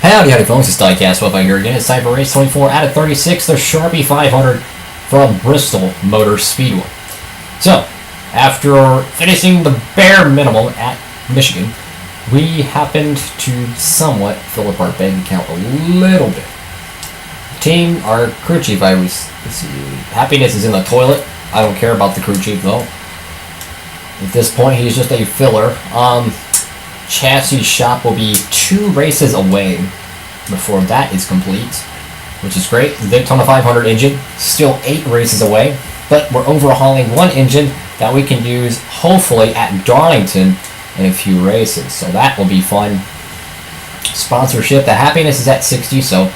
Howdy folks, it's Diecast Wolf here again. It's time for race 24 out of 36, the Sharpie 500 from Bristol Motor Speedway. So, after finishing the bare minimum at Michigan, we happened to somewhat fill up our bank account a little bit. Team, our crew chief, let's see, Happiness is in the toilet. I don't care about the crew chief though. At this point, he's just a filler. Chassis shop will be 2 races away before that is complete, which is great. The Daytona 500 engine still 8 races away, but we're overhauling one engine that we can use hopefully at Darlington in a few races, so that will be fun. Sponsorship, the Happiness is at 60, so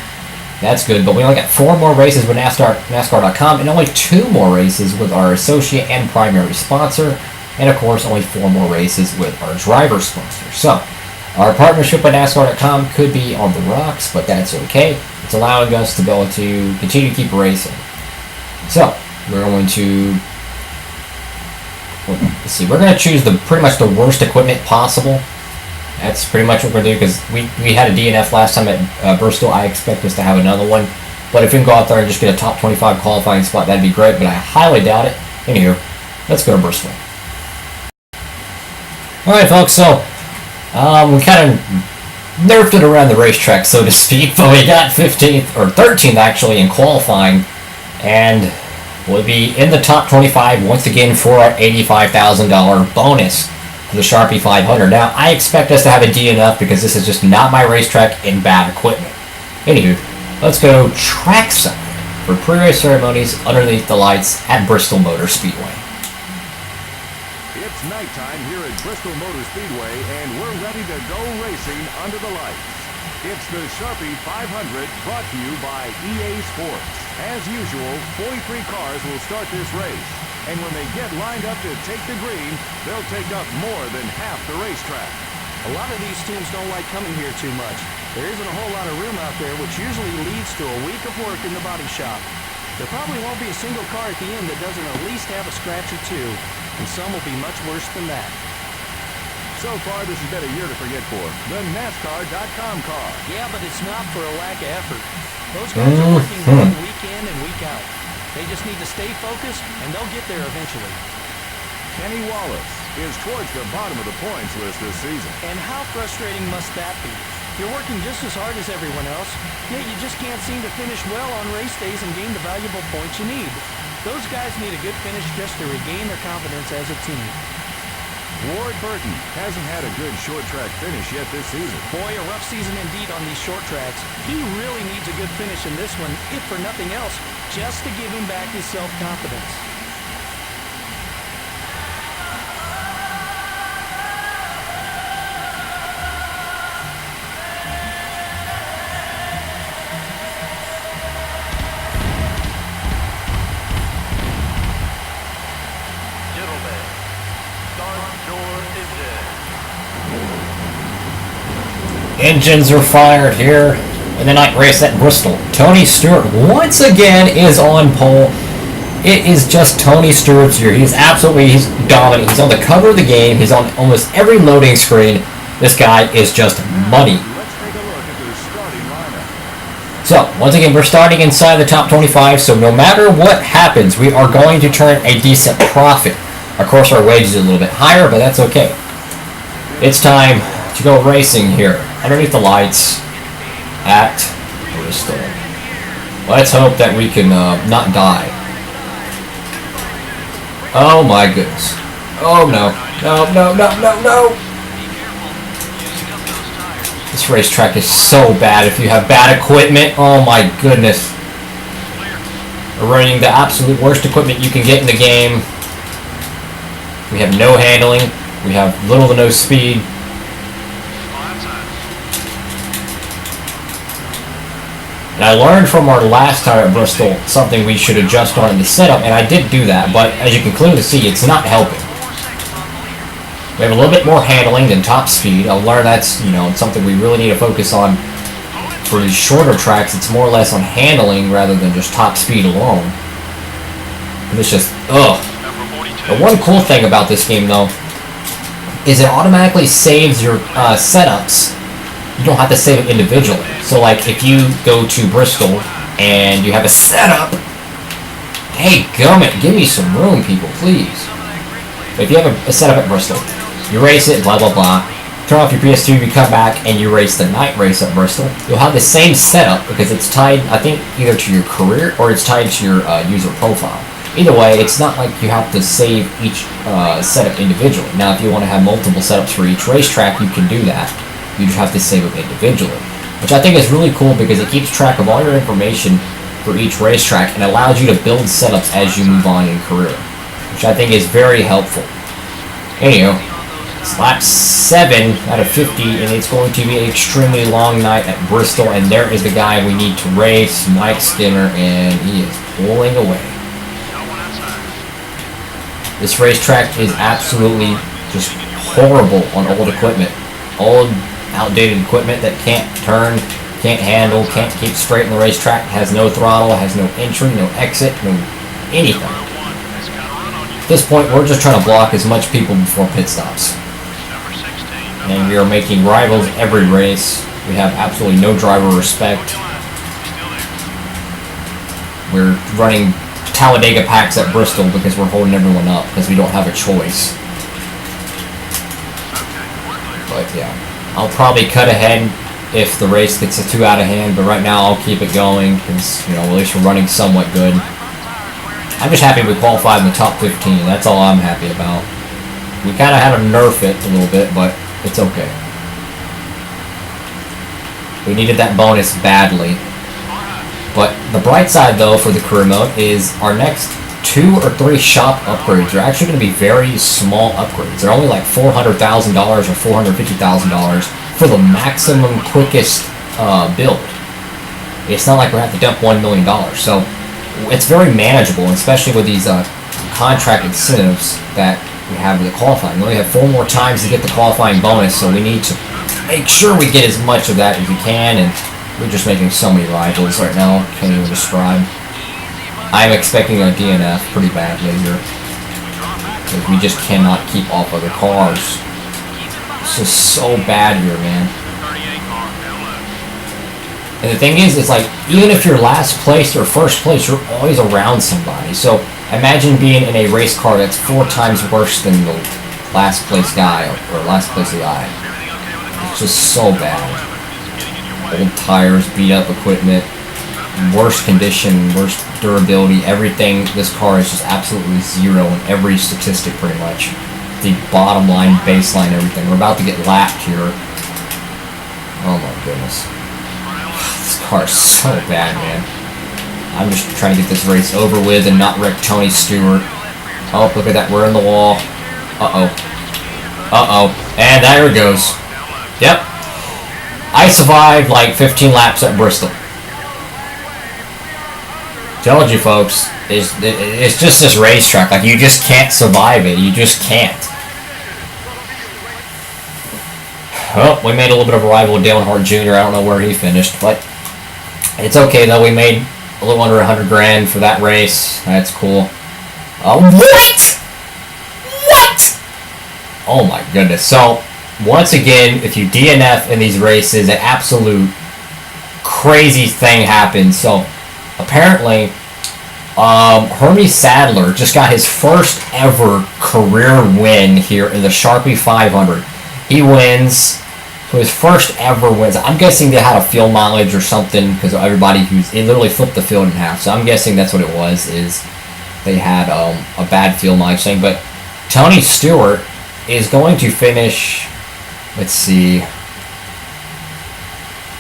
that's good, but we only got 4 more races with Nascar.com and only 2 more races with our associate and primary sponsor. And of course, only 4 more races with our driver sponsor. So, our partnership with NASCAR.com could be on the rocks, but that's okay. It's allowing us to be able to continue to keep racing. So, we're going to, let's see, we're going to choose pretty much the worst equipment possible. That's pretty much what we're doing, because we had a DNF last time at Bristol. I expect us to have another one. But if we can go out there and just get a top 25 qualifying spot, that'd be great, but I highly doubt it. Anywho, let's go to Bristol. Alright folks, so we kind of nerfed it around the racetrack, so to speak, but we got 15th, or 13th actually, in qualifying, and we'll be in the top 25 once again for our $85,000 bonus for the Sharpie 500. Now, I expect us to have a DNF because this is just not my racetrack in bad equipment. Anywho, let's go trackside for pre-race ceremonies underneath the lights at Bristol Motor Speedway. It's nighttime here at Bristol Motor Speedway, and we're ready to go racing under the lights. It's the Sharpie 500 brought to you by EA Sports. As usual, 43 cars will start this race, and when they get lined up to take the green, they'll take up more than half the racetrack. A lot of these teams don't like coming here too much. There isn't a whole lot of room out there, which usually leads to a week of work in the body shop. There probably won't be a single car at the end that doesn't at least have a scratch or 2. And some will be much worse than that. So far, this has been a year to forget for the Nascar.com car. Yeah, but it's not for a lack of effort. Those guys are working hard week in and week out. They just need to stay focused, and they'll get there eventually. Kenny Wallace is towards the bottom of the points list this season. And how frustrating must that be? You're working just as hard as everyone else, yet you just can't seem to finish well on race days and gain the valuable points you need. Those guys need a good finish just to regain their confidence as a team. Ward Burton hasn't had a good short track finish yet this season. Boy, a rough season indeed on these short tracks. He really needs a good finish in this one, if for nothing else, just to give him back his self-confidence. Engines are fired here in the night race at Bristol. Tony Stewart once again is on pole. It is just Tony Stewart's year. He's dominant. He's on the cover of the game. He's on almost every loading screen. This guy is just money. Let's take a look at the starting lineup. So, once again, we're starting inside the top 25, so no matter what happens, we are going to turn a decent profit. Of course, our wage is a little bit higher, but that's okay. It's time to go racing here underneath the lights at Bristol. Let's hope that we can not die. Oh my goodness. Oh no. No. This racetrack is so bad if you have bad equipment. Oh my goodness. We're running the absolute worst equipment you can get in the game. We have no handling. We have little to no speed. And I learned from our last time at Bristol something we should adjust on in the setup, and I did do that, but as you can clearly see, it's not helping. We have a little bit more handling than top speed. I learned that's, something we really need to focus on for these shorter tracks. It's more or less on handling rather than just top speed alone. And it's just, ugh. The one cool thing about this game, though, is it automatically saves your setups you don't have to save it individually. So like if you go to Bristol and you have a setup, hey gummit, give me some room, people, please. But if you have a setup at Bristol, you race it, blah blah blah, turn off your PS2, you come back and you race the night race at Bristol, you'll have the same setup because it's tied, I think, either to your career or it's tied to your user profile. Either way, it's not like you have to save each setup individually. Now, if you want to have multiple setups for each racetrack, you can do that. You just have to save them individually, which I think is really cool because it keeps track of all your information for each racetrack and allows you to build setups as you move on in career, which I think is very helpful. Anyhow, it's lap 7 out of 50, and it's going to be an extremely long night at Bristol, and there is the guy we need to race, Mike Skinner, and he is pulling away. This racetrack is absolutely just horrible on old equipment. Old, outdated equipment that can't turn, can't handle, can't keep straight on the racetrack, has no throttle, has no entry, no exit, no anything. At this point, we're just trying to block as much people before pit stops. And we are making rivals every race. We have absolutely no driver respect. We're running Talladega packs at Bristol because we're holding everyone up because we don't have a choice. But yeah, I'll probably cut ahead if the race gets too out of hand, but right now I'll keep it going because, you know, at least we're running somewhat good. I'm just happy we qualified in the top 15. That's all I'm happy about. We kind of had to nerf it a little bit, but it's okay. We needed that bonus badly. But the bright side, though, for the career mode is our next 2 or 3 shop upgrades are actually going to be very small upgrades. They're only like $400,000 or $450,000 for the maximum quickest build. It's not like we have to dump $1 million. So it's very manageable, especially with these contract incentives that we have with the qualifying. We only have 4 more times to get the qualifying bonus, so we need to make sure we get as much of that as we can, and we're just making so many rivals right now, can't even describe. I'm expecting a DNF pretty badly here, because we just cannot keep off other cars. It's just so bad here, man. And the thing is, it's like, even if you're last place or first place, you're always around somebody. So imagine being in a race car that's 4 times worse than the last place guy or last place guy. It's just so bad. Old tires, beat up equipment, worse condition, worse durability, everything. This car is just absolutely zero in every statistic pretty much. The bottom line, baseline, everything. We're about to get lapped here. Oh my goodness. This car is so bad, man. I'm just trying to get this race over with and not wreck Tony Stewart. Oh, look at that, we're in the wall. Uh-oh. Uh-oh. And there it goes. Yep. I survived like 15 laps at Bristol. Told you, folks. It's just this racetrack. Like, you just can't survive it. You just can't. Well, we made a little bit of a rival with Dale Earnhardt Jr. I don't know where he finished, but it's okay, though. We made a little under 100 grand for that race. That's cool. What? What? Oh, my goodness. So, once again, if you DNF in these races, an absolute crazy thing happens. So, apparently, Hermie Sadler just got his first ever career win here in the Sharpie 500. He wins. So his first ever wins. I'm guessing they had a field mileage or something because everybody it literally flipped the field in half. So I'm guessing that's what it was, is they had a bad field mileage thing. But Tony Stewart is going to finish. Let's see.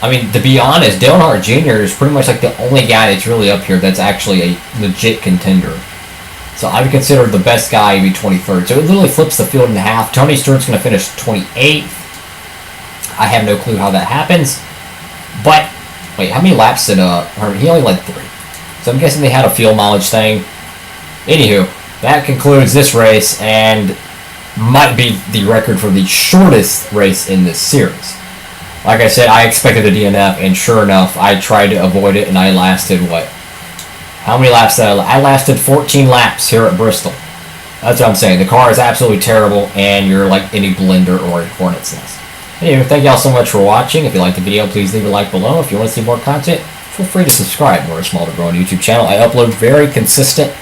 I mean, to be honest, Dale Earnhardt Jr. is pretty much like the only guy that's really up here that's actually a legit contender. So I would consider the best guy to be 23rd. So it literally flips the field in half. Tony Stewart's going to finish 28th. I have no clue how that happens. But, wait, how many laps did Hermie? He only led 3. So I'm guessing they had a field mileage thing. Anywho, that concludes this race and might be the record for the shortest race in this series. Like I said, I expected a DNF, and sure enough, I tried to avoid it, and I lasted, what? How many laps did I lasted 14 laps here at Bristol. That's what I'm saying. The car is absolutely terrible, and you're like in a blender or a hornet's nest. Anyway, thank y'all so much for watching. If you liked the video, please leave a like below. If you want to see more content, feel free to subscribe to our small to growing YouTube channel. I upload very consistent,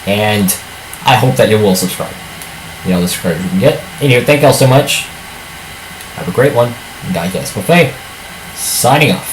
and I hope that you will subscribe. You know, the subscribers you can get. Anyway, thank y'all so much. Have a great one. Guy Gas Buffet, signing off.